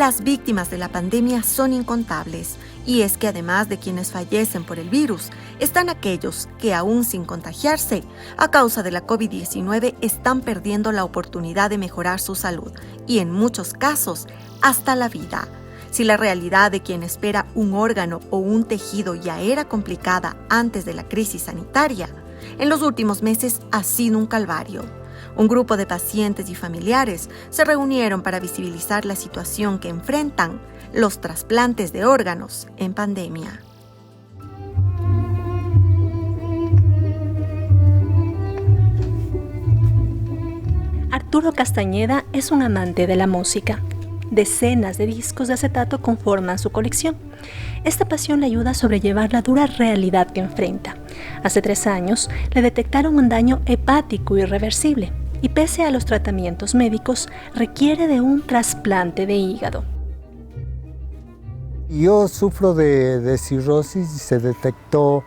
Las víctimas de la pandemia son incontables, y es que además de quienes fallecen por el virus, están aquellos que aún sin contagiarse, a causa de la COVID-19, están perdiendo la oportunidad de mejorar su salud y en muchos casos, hasta la vida. Si la realidad de quien espera un órgano o un tejido ya era complicada antes de la crisis sanitaria, en los últimos meses ha sido un calvario. Un grupo de pacientes y familiares se reunieron para visibilizar la situación que enfrentan los trasplantes de órganos en pandemia. Arturo Castañeda es un amante de la música. Decenas de discos de acetato conforman su colección. Esta pasión le ayuda a sobrellevar la dura realidad que enfrenta. Hace 3 años le detectaron un daño hepático irreversible y pese a los tratamientos médicos requiere de un trasplante de hígado. Yo sufro de cirrosis y se detectó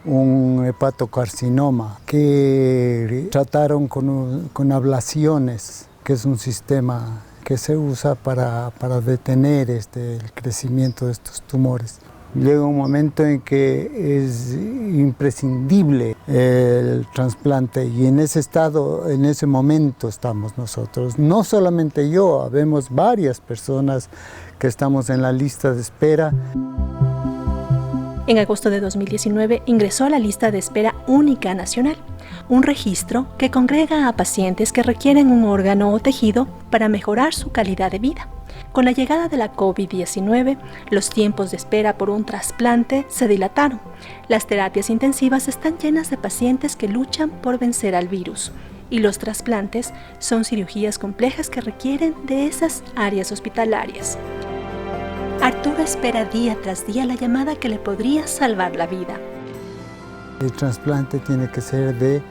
un hepatocarcinoma que trataron con ablaciones, que es un sistema que se usa para detener el crecimiento de estos tumores. Llega un momento en que es imprescindible el trasplante y en ese estado, en ese momento estamos nosotros. No solamente yo, habemos varias personas que estamos en la lista de espera. En agosto de 2019 ingresó a la lista de espera única nacional, un registro que congrega a pacientes que requieren un órgano o tejido para mejorar su calidad de vida. Con la llegada de la COVID-19, los tiempos de espera por un trasplante se dilataron. Las terapias intensivas están llenas de pacientes que luchan por vencer al virus. Y los trasplantes son cirugías complejas que requieren de esas áreas hospitalarias. Arturo espera día tras día la llamada que le podría salvar la vida. El trasplante tiene que ser de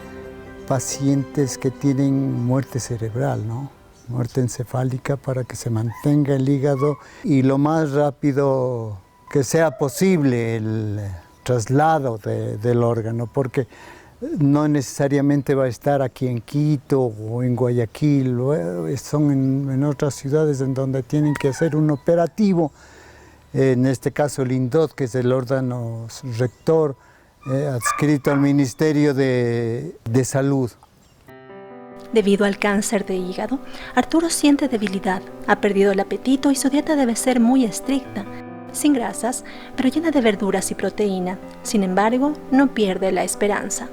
pacientes que tienen muerte cerebral, ¿no? Muerte encefálica para que se mantenga el hígado y lo más rápido que sea posible el traslado del órgano, porque no necesariamente va a estar aquí en Quito o en Guayaquil, son en otras ciudades en donde tienen que hacer un operativo, en este caso el INDOT, que es el órgano rector adscrito al Ministerio de Salud. Debido al cáncer de hígado, Arturo siente debilidad, ha perdido el apetito y su dieta debe ser muy estricta, sin grasas, pero llena de verduras y proteína. Sin embargo, no pierde la esperanza.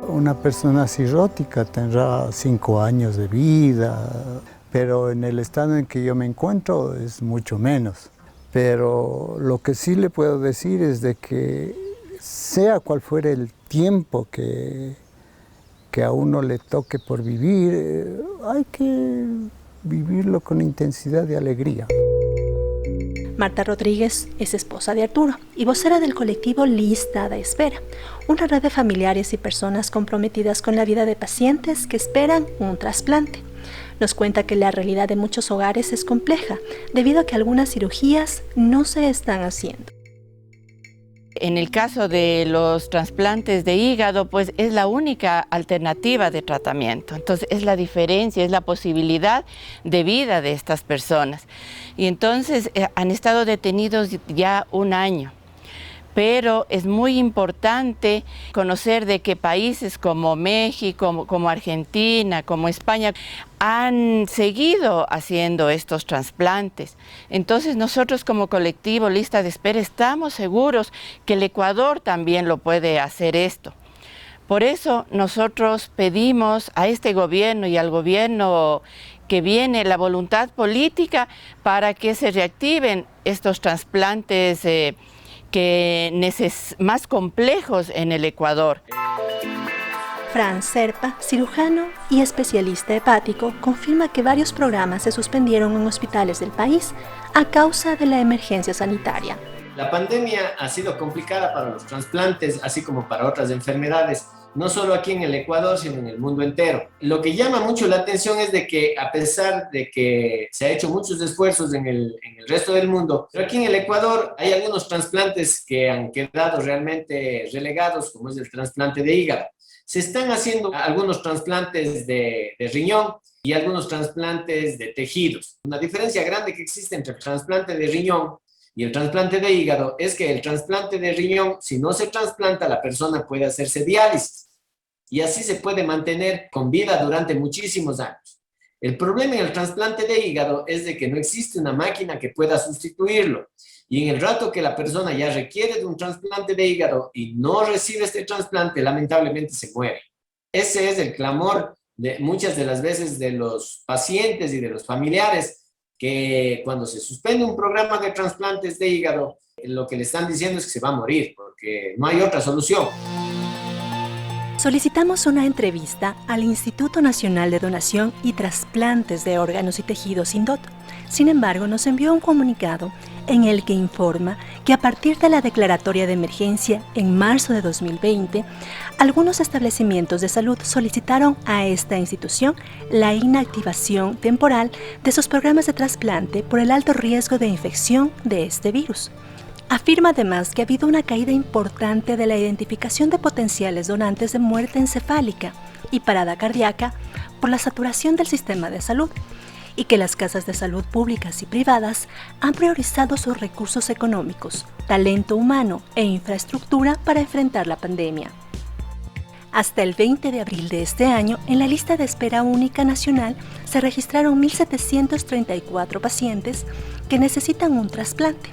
Una persona cirrótica tendrá 5 años de vida, pero en el estado en que yo me encuentro es mucho menos. Pero lo que sí le puedo decir es de que sea cual fuere el tiempo que a uno le toque por vivir, hay que vivirlo con intensidad y alegría. Marta Rodríguez es esposa de Arturo y vocera del colectivo Lista de Espera, una red de familiares y personas comprometidas con la vida de pacientes que esperan un trasplante. Nos cuenta que la realidad de muchos hogares es compleja, debido a que algunas cirugías no se están haciendo. En el caso de los trasplantes de hígado, pues es la única alternativa de tratamiento. Entonces es la diferencia, es la posibilidad de vida de estas personas. Y entonces han estado detenidos ya 1 año. Pero es muy importante conocer de que países como México, como Argentina, como España, han seguido haciendo estos trasplantes. Entonces nosotros como colectivo Lista de Espera estamos seguros que el Ecuador también lo puede hacer esto. Por eso nosotros pedimos a este gobierno y al gobierno que viene la voluntad política para que se reactiven estos trasplantes más complejos en el Ecuador. Fran Serpa, cirujano y especialista hepático, confirma que varios programas se suspendieron en hospitales del país a causa de la emergencia sanitaria. La pandemia ha sido complicada para los trasplantes, así como para otras enfermedades, no solo aquí en el Ecuador, sino en el mundo entero. Lo que llama mucho la atención es de que, a pesar de que se ha hecho muchos esfuerzos en el resto del mundo, pero aquí en el Ecuador hay algunos trasplantes que han quedado realmente relegados, como es el trasplante de hígado. Se están haciendo algunos trasplantes de riñón, y algunos trasplantes de tejidos. Una diferencia grande que existe entre el trasplante de riñón y el trasplante de hígado es que el trasplante de riñón, si no se trasplanta, la persona puede hacerse diálisis y así se puede mantener con vida durante muchísimos años. El problema en el trasplante de hígado es de que no existe una máquina que pueda sustituirlo. Y en el rato que la persona ya requiere de un trasplante de hígado y no recibe este trasplante, lamentablemente se muere. Ese es el clamor de muchas de las veces de los pacientes y de los familiares, que cuando se suspende un programa de trasplantes de hígado, lo que le están diciendo es que se va a morir, porque no hay otra solución. Solicitamos una entrevista al Instituto Nacional de Donación y Trasplantes de Órganos y Tejidos, INDOT. Sin embargo, nos envió un comunicado en el que informa que a partir de la declaratoria de emergencia en marzo de 2020, algunos establecimientos de salud solicitaron a esta institución la inactivación temporal de sus programas de trasplante por el alto riesgo de infección de este virus. Afirma además que ha habido una caída importante de la identificación de potenciales donantes de muerte encefálica y parada cardíaca por la saturación del sistema de salud, y que las casas de salud públicas y privadas han priorizado sus recursos económicos, talento humano e infraestructura para enfrentar la pandemia. Hasta el 20 de abril de este año, en la lista de espera única nacional se registraron 1.734 pacientes que necesitan un trasplante.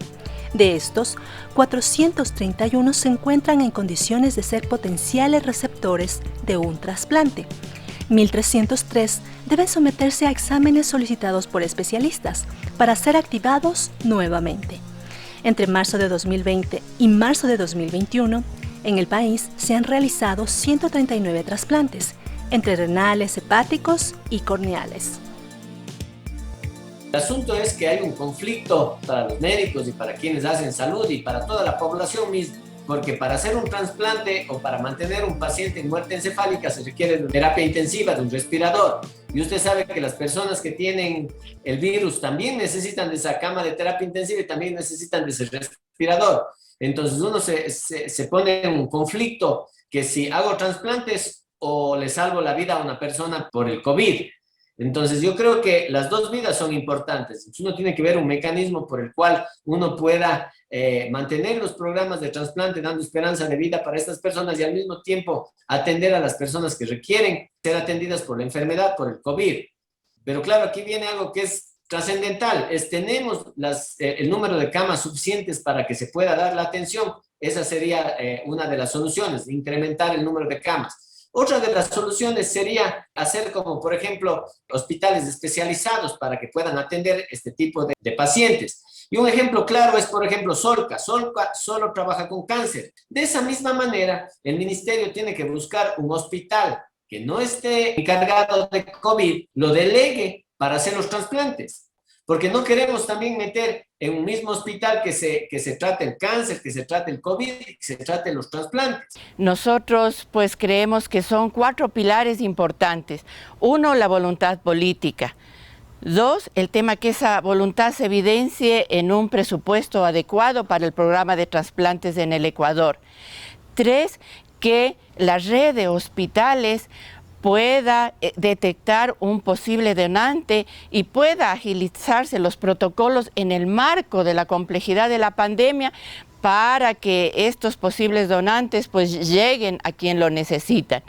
De estos, 431 se encuentran en condiciones de ser potenciales receptores de un trasplante. 1.303 deben someterse a exámenes solicitados por especialistas para ser activados nuevamente. Entre marzo de 2020 y marzo de 2021, en el país se han realizado 139 trasplantes, entre renales, hepáticos y corneales. El asunto es que hay un conflicto para los médicos y para quienes hacen salud y para toda la población misma, porque para hacer un trasplante o para mantener un paciente en muerte encefálica se requiere de terapia intensiva, de un respirador. Y usted sabe que las personas que tienen el virus también necesitan de esa cama de terapia intensiva y también necesitan de ese respirador. Entonces uno se pone en un conflicto que si hago trasplantes o le salvo la vida a una persona por el COVID. Entonces yo creo que las dos vidas son importantes. Uno tiene que ver un mecanismo por el cual uno pueda mantener los programas de trasplante dando esperanza de vida para estas personas y al mismo tiempo atender a las personas que requieren ser atendidas por la enfermedad, por el COVID. Pero claro, aquí viene algo que es trascendental, tenemos el número de camas suficientes para que se pueda dar la atención. Esa sería una de las soluciones, incrementar el número de camas. Otra de las soluciones sería hacer como, por ejemplo, hospitales especializados para que puedan atender este tipo de pacientes. Y un ejemplo claro es, por ejemplo, Solca. Solca solo trabaja con cáncer. De esa misma manera, el ministerio tiene que buscar un hospital que no esté encargado de COVID, lo delegue para hacer los trasplantes. Porque no queremos también meter en un mismo hospital que se trate el cáncer, que se trate el COVID, que se trate los trasplantes. Nosotros pues creemos que son 4 pilares importantes. 1, la voluntad política. 2, el tema que esa voluntad se evidencie en un presupuesto adecuado para el programa de trasplantes en el Ecuador. 3, que la red de hospitales pueda detectar un posible donante y pueda agilizarse los protocolos en el marco de la complejidad de la pandemia para que estos posibles donantes pues lleguen a quien lo necesitan.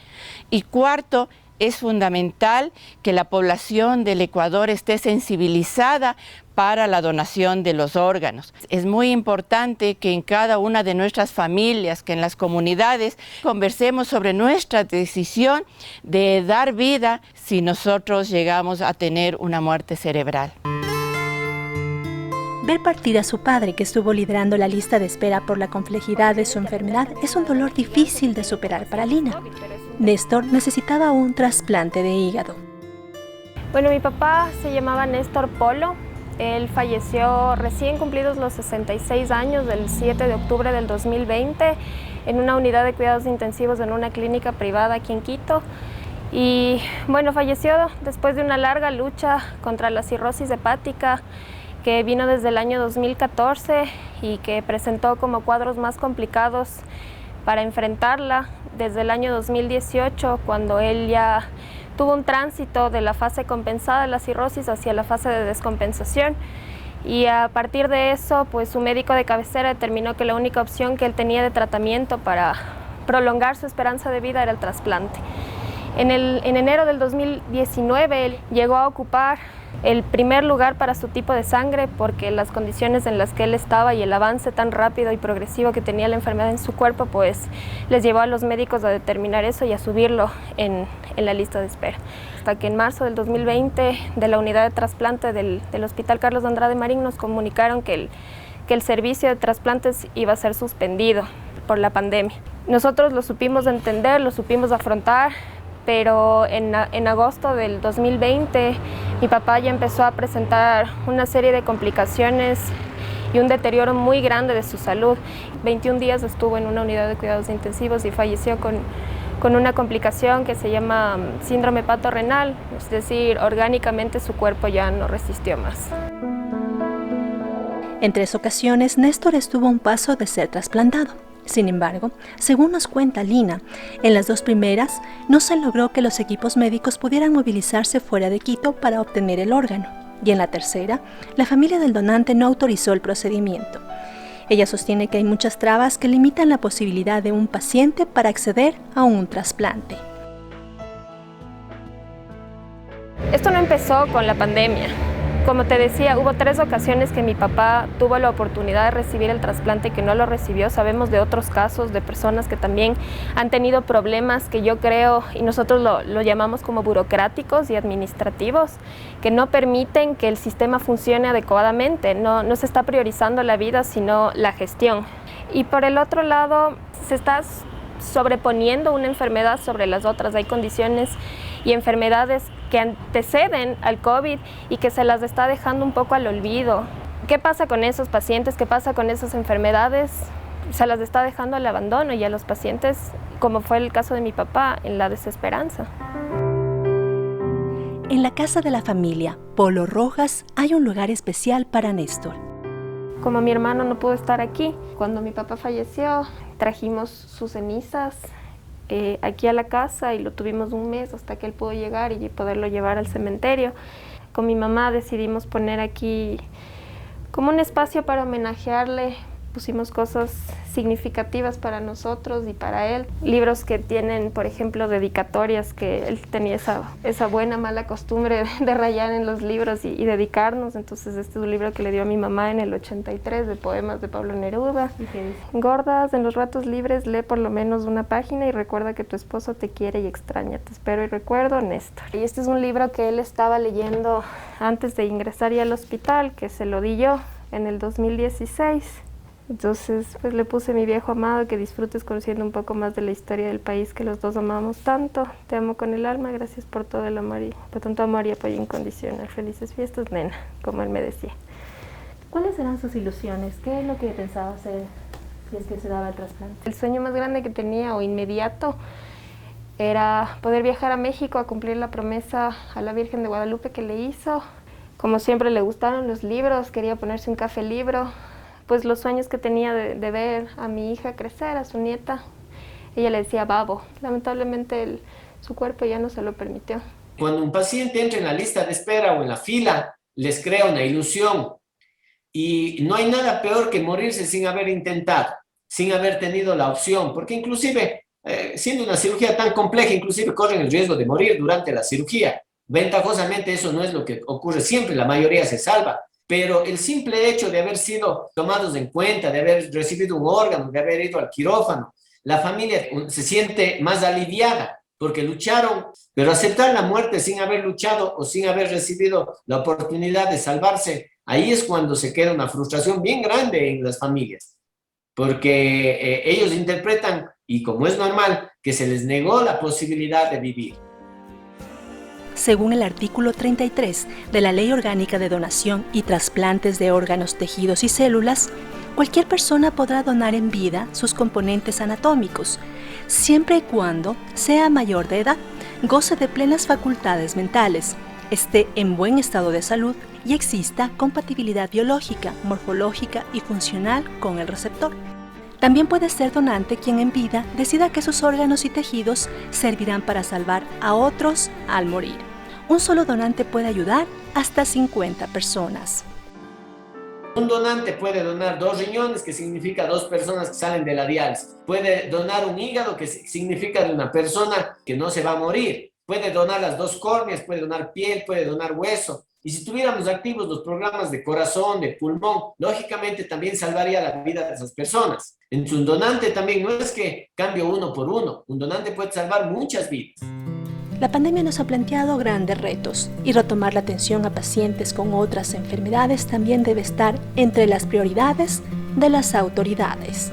Y 4, es fundamental que la población del Ecuador esté sensibilizada para la donación de los órganos. Es muy importante que en cada una de nuestras familias, que en las comunidades, conversemos sobre nuestra decisión de dar vida si nosotros llegamos a tener una muerte cerebral. Ver partir a su padre, que estuvo liderando la lista de espera por la complejidad de su enfermedad, es un dolor difícil de superar para Lina. Néstor necesitaba un trasplante de hígado. Bueno, mi papá se llamaba Néstor Polo. Él falleció recién cumplidos los 66 años, el 7 de octubre del 2020, en una unidad de cuidados intensivos en una clínica privada aquí en Quito. Y bueno, falleció después de una larga lucha contra la cirrosis hepática, que vino desde el año 2014 y que presentó como cuadros más complicados para enfrentarla desde el año 2018, cuando él ya tuvo un tránsito de la fase compensada de la cirrosis hacia la fase de descompensación. Y a partir de eso, pues su médico de cabecera determinó que la única opción que él tenía de tratamiento para prolongar su esperanza de vida era el trasplante. En enero del 2019 él llegó a ocupar el primer lugar para su tipo de sangre porque las condiciones en las que él estaba y el avance tan rápido y progresivo que tenía la enfermedad en su cuerpo, pues les llevó a los médicos a determinar eso y a subirlo en la lista de espera. Hasta que en marzo del 2020 de la unidad de trasplante del Hospital Carlos Andrade Marín nos comunicaron que el servicio de trasplantes iba a ser suspendido por la pandemia. Nosotros lo supimos entender, lo supimos afrontar, pero en agosto del 2020 mi papá ya empezó a presentar una serie de complicaciones y un deterioro muy grande de su salud. 21 días estuvo en una unidad de cuidados intensivos y falleció con una complicación que se llama síndrome hepatorenal, es decir, orgánicamente su cuerpo ya no resistió más. En 3 ocasiones, Néstor estuvo a un paso de ser trasplantado. Sin embargo, según nos cuenta Lina, en las 2 primeras no se logró que los equipos médicos pudieran movilizarse fuera de Quito para obtener el órgano, y en la tercera, la familia del donante no autorizó el procedimiento. Ella sostiene que hay muchas trabas que limitan la posibilidad de un paciente para acceder a un trasplante. Esto no empezó con la pandemia. Como te decía, hubo 3 ocasiones que mi papá tuvo la oportunidad de recibir el trasplante y que no lo recibió. Sabemos de otros casos de personas que también han tenido problemas que yo creo, y nosotros lo llamamos como burocráticos y administrativos, que no permiten que el sistema funcione adecuadamente. No se está priorizando la vida, sino la gestión. Y por el otro lado, se está sobreponiendo una enfermedad sobre las otras. Hay condiciones y enfermedades que anteceden al COVID y que se las está dejando un poco al olvido. ¿Qué pasa con esos pacientes? ¿Qué pasa con esas enfermedades? Se las está dejando al abandono y a los pacientes, como fue el caso de mi papá, en la desesperanza. En la casa de la familia Polo Rojas hay un lugar especial para Néstor. Como mi hermano no pudo estar aquí, cuando mi papá falleció, trajimos sus cenizas aquí a la casa y lo tuvimos un mes hasta que él pudo llegar y poderlo llevar al cementerio. Con mi mamá decidimos poner aquí como un espacio para homenajearle. Pusimos cosas significativas para nosotros y para él. Libros que tienen, por ejemplo, dedicatorias, que él tenía esa buena, mala costumbre de rayar en los libros y dedicarnos. Entonces este es un libro que le dio a mi mamá en el 83 de poemas de Pablo Neruda. Gordas, en los ratos libres lee por lo menos una página y recuerda que tu esposo te quiere y extraña. Te espero y recuerdo, Néstor. Y este es un libro que él estaba leyendo antes de ingresar ya al hospital, que se lo di yo en el 2016. Entonces, pues le puse mi viejo amado, que disfrutes conociendo un poco más de la historia del país que los dos amamos tanto. Te amo con el alma, gracias por todo el amor y por tanto amor y apoyo incondicional. Felices fiestas, nena, como él me decía. ¿Cuáles eran sus ilusiones? ¿Qué es lo que pensaba hacer si es que se daba el trasplante? El sueño más grande que tenía o inmediato era poder viajar a México a cumplir la promesa a la Virgen de Guadalupe que le hizo. Como siempre le gustaron los libros, quería ponerse un café libro. Pues los sueños que tenía de ver a mi hija crecer, a su nieta, ella le decía babo. Lamentablemente su cuerpo ya no se lo permitió. Cuando un paciente entra en la lista de espera o en la fila, les crea una ilusión. Y no hay nada peor que morirse sin haber intentado, sin haber tenido la opción, porque inclusive, siendo una cirugía tan compleja, inclusive corren el riesgo de morir durante la cirugía. Ventajosamente eso no es lo que ocurre siempre, la mayoría se salva. Pero el simple hecho de haber sido tomados en cuenta, de haber recibido un órgano, de haber ido al quirófano, la familia se siente más aliviada porque lucharon, pero aceptar la muerte sin haber luchado o sin haber recibido la oportunidad de salvarse, ahí es cuando se queda una frustración bien grande en las familias, porque ellos interpretan, y como es normal, que se les negó la posibilidad de vivir. Según el artículo 33 de la Ley Orgánica de Donación y Trasplantes de Órganos, Tejidos y Células, cualquier persona podrá donar en vida sus componentes anatómicos, siempre y cuando sea mayor de edad, goce de plenas facultades mentales, esté en buen estado de salud y exista compatibilidad biológica, morfológica y funcional con el receptor. También puede ser donante quien en vida decida que sus órganos y tejidos servirán para salvar a otros al morir. Un solo donante puede ayudar hasta 50 personas. Un donante puede donar 2 riñones, que significa 2 personas que salen de la diálisis. Puede donar un hígado, que significa de una persona que no se va a morir. Puede donar las 2 córneas, puede donar piel, puede donar hueso. Y si tuviéramos activos los programas de corazón, de pulmón, lógicamente también salvaría la vida de esas personas. En un donante también no es que cambie uno por uno. Un donante puede salvar muchas vidas. La pandemia nos ha planteado grandes retos y retomar la atención a pacientes con otras enfermedades también debe estar entre las prioridades de las autoridades.